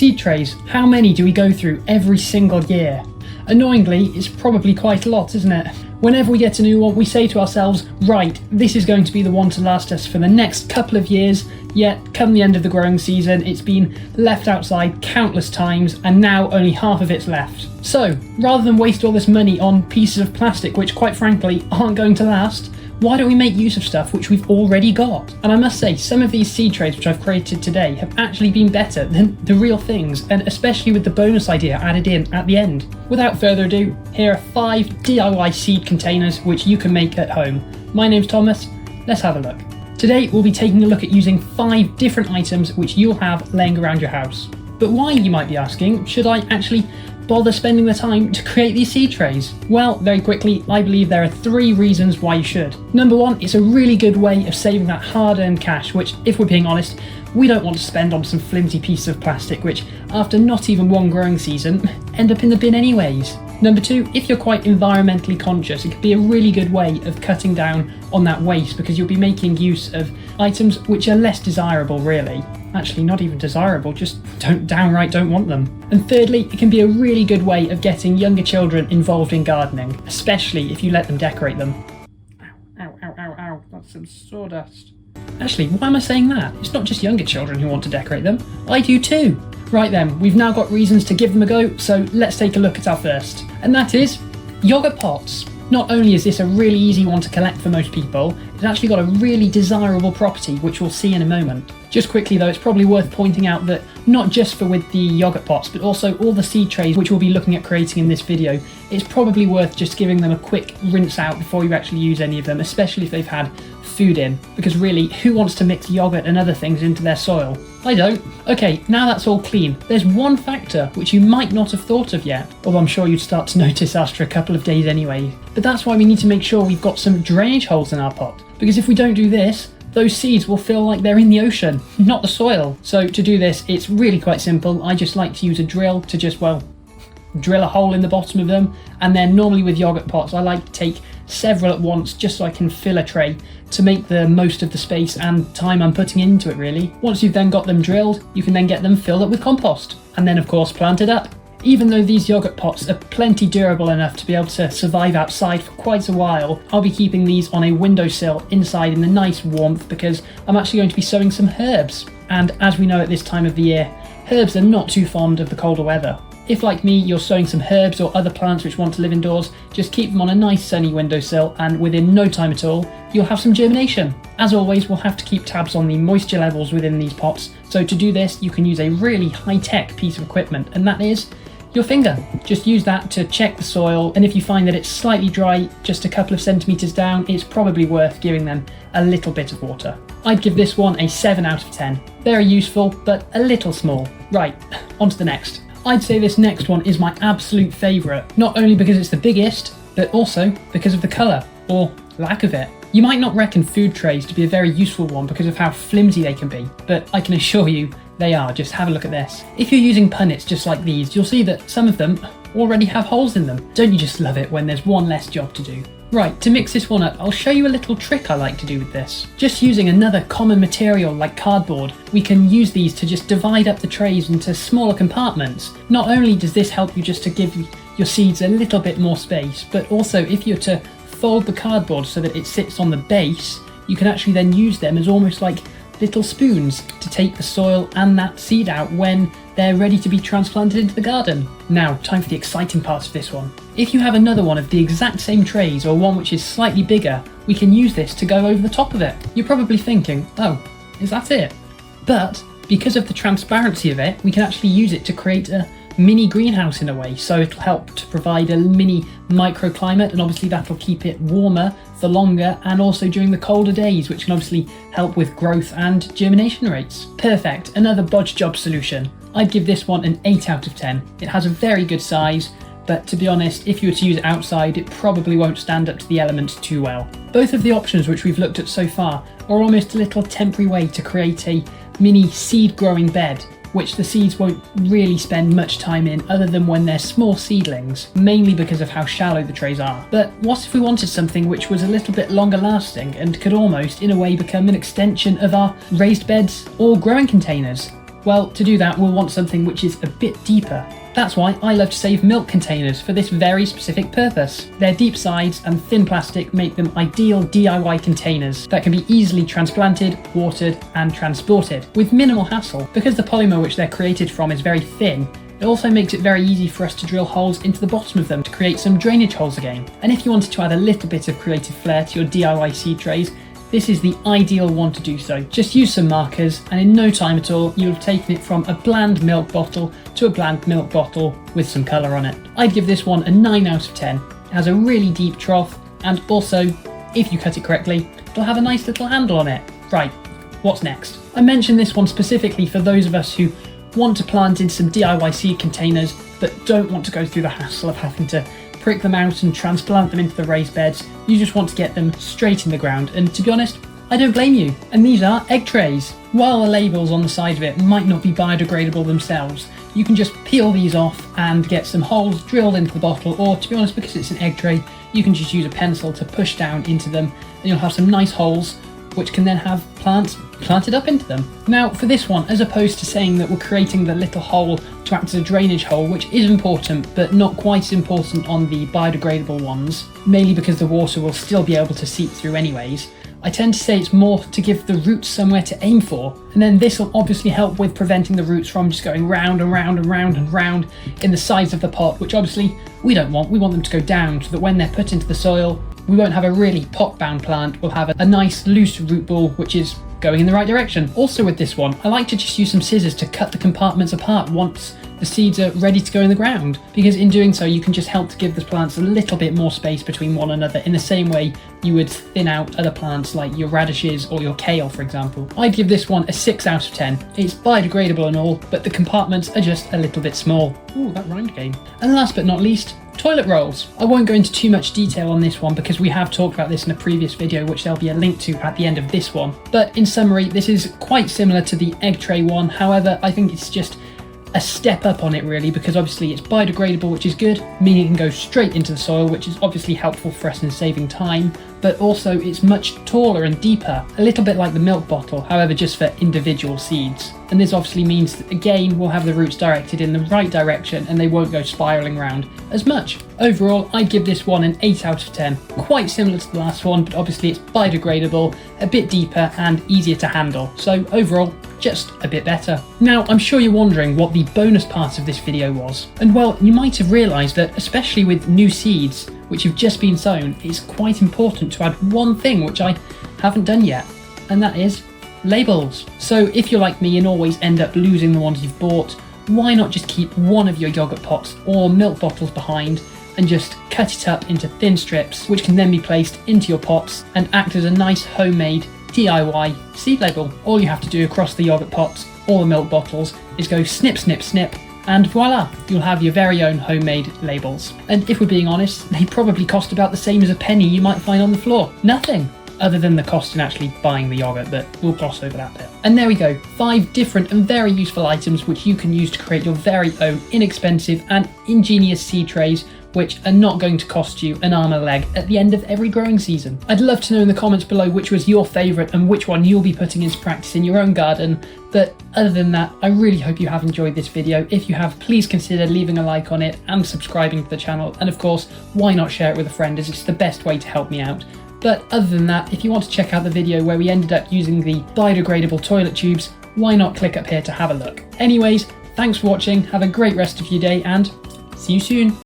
Seed trays, how many do we go through every single year? Annoyingly, it's probably quite a lot, isn't it? Whenever we get a new one, we say to ourselves, right, this is going to be the one to last us for the next couple of years, yet come the end of the growing season, it's been left outside countless times, and now only half of it's left. So, rather than waste all this money on pieces of plastic which quite frankly aren't going to last, why don't we make use of stuff which we've already got? And I must say, some of these seed trays which I've created today have actually been better than the real things, and especially with the bonus idea added in at the end. Without further ado, here are 5 DIY seed containers which you can make at home. My name's Thomas, let's have a look. Today we'll be taking a look at using 5 different items which you'll have laying around your house. But why, you might be asking, should I actually bother spending the time to create these seed trays? Well, very quickly, I believe there are 3 reasons why you should. Number 1, it's a really good way of saving that hard-earned cash, which, if we're being honest, we don't want to spend on some flimsy piece of plastic which, after not even one growing season, end up in the bin anyways. Number 2, if you're quite environmentally conscious, it could be a really good way of cutting down on that waste because you'll be making use of items which are less desirable, really. Actually, not even desirable, just downright don't want them. And thirdly, it can be a really good way of getting younger children involved in gardening, especially if you let them decorate them. Ow, ow, ow, ow, ow, that's some sawdust. Actually, why am I saying that? It's not just younger children who want to decorate them, I do too. Right then, we've now got reasons to give them a go, so let's take a look at our first. And that is yogurt pots. Not only is this a really easy one to collect for most people, it's actually got a really desirable property, which we'll see in a moment. Just quickly though, it's probably worth pointing out that not just for with the yogurt pots, but also all the seed trays which we'll be looking at creating in this video, it's probably worth just giving them a quick rinse out before you actually use any of them, especially if they've had food in, because really, who wants to mix yogurt and other things into their soil? I don't. Okay, now that's all clean, there's one factor which you might not have thought of yet, although I'm sure you'd start to notice after a couple of days anyway. But that's why we need to make sure we've got some drainage holes in our pot, because if we don't do this, those seeds will feel like they're in the ocean, not the soil. So to do this, it's really quite simple. I just like to use a drill to just, well, drill a hole in the bottom of them, and then normally with yogurt pots I like to take several at once just so I can fill a tray to make the most of the space and time I'm putting into it, really. Once you've then got them drilled, you can then get them filled up with compost, and then of course planted up. Even though these yogurt pots are plenty durable enough to be able to survive outside for quite a while, I'll be keeping these on a windowsill inside in the nice warmth because I'm actually going to be sowing some herbs. And as we know at this time of the year, herbs are not too fond of the colder weather. If, like me, you're sowing some herbs or other plants which want to live indoors, just keep them on a nice sunny windowsill and within no time at all, you'll have some germination. As always, we'll have to keep tabs on the moisture levels within these pots, so to do this you can use a really high-tech piece of equipment, and that is your finger. Just use that to check the soil, and if you find that it's slightly dry, just a couple of centimetres down, it's probably worth giving them a little bit of water. I'd give this one a 7 out of 10. Very useful, but a little small. Right, on to the next. I'd say this next one is my absolute favourite, not only because it's the biggest, but also because of the colour, or lack of it. You might not reckon food trays to be a very useful one because of how flimsy they can be, but I can assure you they are. Just have a look at this. If you're using punnets just like these, you'll see that some of them already have holes in them. Don't you just love it when there's one less job to do? Right, to mix this one up, I'll show you a little trick I like to do with this. Just using another common material like cardboard, we can use these to just divide up the trays into smaller compartments. Not only does this help you just to give your seeds a little bit more space, but also if you're to fold the cardboard so that it sits on the base, you can actually then use them as almost like little spoons to take the soil and that seed out when they're ready to be transplanted into the garden. Now, time for the exciting part of this one. If you have another one of the exact same trays or one which is slightly bigger, we can use this to go over the top of it. You're probably thinking, oh, is that it? But because of the transparency of it, we can actually use it to create a mini greenhouse in a way, so it'll help to provide a mini microclimate, and obviously that'll keep it warmer for longer and also during the colder days, which can obviously help with growth and germination rates. Perfect, another bodge job solution. I'd give this one an 8 out of 10. It has a very good size, but to be honest, if you were to use it outside, it probably won't stand up to the elements too well. Both of the options which we've looked at so far are almost a little temporary way to create a mini seed growing bed, which the seeds won't really spend much time in other than when they're small seedlings, mainly because of how shallow the trays are. But what if we wanted something which was a little bit longer lasting and could almost, in a way, become an extension of our raised beds or growing containers? Well, to do that, we'll want something which is a bit deeper. That's why I love to save milk containers for this very specific purpose. Their deep sides and thin plastic make them ideal DIY containers that can be easily transplanted, watered and transported with minimal hassle. Because the polymer which they're created from is very thin, it also makes it very easy for us to drill holes into the bottom of them to create some drainage holes again. And if you wanted to add a little bit of creative flair to your DIY seed trays, this is the ideal one to do so. Just use some markers and in no time at all you'll have taken it from a bland milk bottle to a bland milk bottle with some colour on it. I'd give this one a 9 out of 10. It has a really deep trough and also, if you cut it correctly, it'll have a nice little handle on it. Right, what's next? I mentioned this one specifically for those of us who want to plant in some DIY seed containers but don't want to go through the hassle of having to prick them out and transplant them into the raised beds. You just want to get them straight in the ground, and to be honest, I don't blame you. And these are egg trays. While the labels on the side of it might not be biodegradable themselves, you can just peel these off and get some holes drilled into the bottle, or to be honest, because it's an egg tray, you can just use a pencil to push down into them and you'll have some nice holes which can then have plants planted up into them. Now for this one, as opposed to saying that we're creating the little hole to act as a drainage hole, which is important but not quite as important on the biodegradable ones, mainly because the water will still be able to seep through anyways, I tend to say it's more to give the roots somewhere to aim for, and then this will obviously help with preventing the roots from just going round and round and round and round in the sides of the pot, which obviously we don't want. We want them to go down so that when they're put into the soil, we won't have a really pot-bound plant, we'll have a nice loose root ball which is going in the right direction. Also with this one, I like to just use some scissors to cut the compartments apart once the seeds are ready to go in the ground, because in doing so you can just help to give the plants a little bit more space between one another in the same way you would thin out other plants like your radishes or your kale, for example. I'd give this one a 6 out of 10. It's biodegradable and all, but the compartments are just a little bit small. Ooh, that rhymed again. And last but not least, toilet rolls. I won't go into too much detail on this one because we have talked about this in a previous video, which there'll be a link to at the end of this one. But in summary, this is quite similar to the egg tray one. However, I think it's just a step up on it really, because obviously it's biodegradable, which is good, meaning it can go straight into the soil, which is obviously helpful for us in saving time, but also it's much taller and deeper, a little bit like the milk bottle, however just for individual seeds. And this obviously means that again we'll have the roots directed in the right direction and they won't go spiralling around as much. Overall, I'd give this one an 8 out of 10. Quite similar to the last one, but obviously it's biodegradable, a bit deeper and easier to handle. So overall, just a bit better. Now, I'm sure you're wondering what the bonus part of this video was. And well, you might have realised that, especially with new seeds, which have just been sown, it's quite important to add one thing which I haven't done yet, and that is labels. So if you're like me and always end up losing the ones you've bought, why not just keep one of your yogurt pots or milk bottles behind and just cut it up into thin strips, which can then be placed into your pots and act as a nice homemade DIY seed label. All you have to do across the yogurt pots or the milk bottles is go snip, snip, snip, and voila, you'll have your very own homemade labels. And if we're being honest, they probably cost about the same as a penny you might find on the floor. Nothing, other than the cost in actually buying the yogurt, but we'll gloss over that bit. And there we go, 5 different and very useful items which you can use to create your very own inexpensive and ingenious seed trays, which are not going to cost you an arm and a leg at the end of every growing season. I'd love to know in the comments below which was your favourite and which one you'll be putting into practice in your own garden. But other than that, I really hope you have enjoyed this video. If you have, please consider leaving a like on it and subscribing to the channel. And of course, why not share it with a friend, as it's the best way to help me out. But other than that, if you want to check out the video where we ended up using the biodegradable toilet tubes, why not click up here to have a look. Anyways, thanks for watching, have a great rest of your day and see you soon.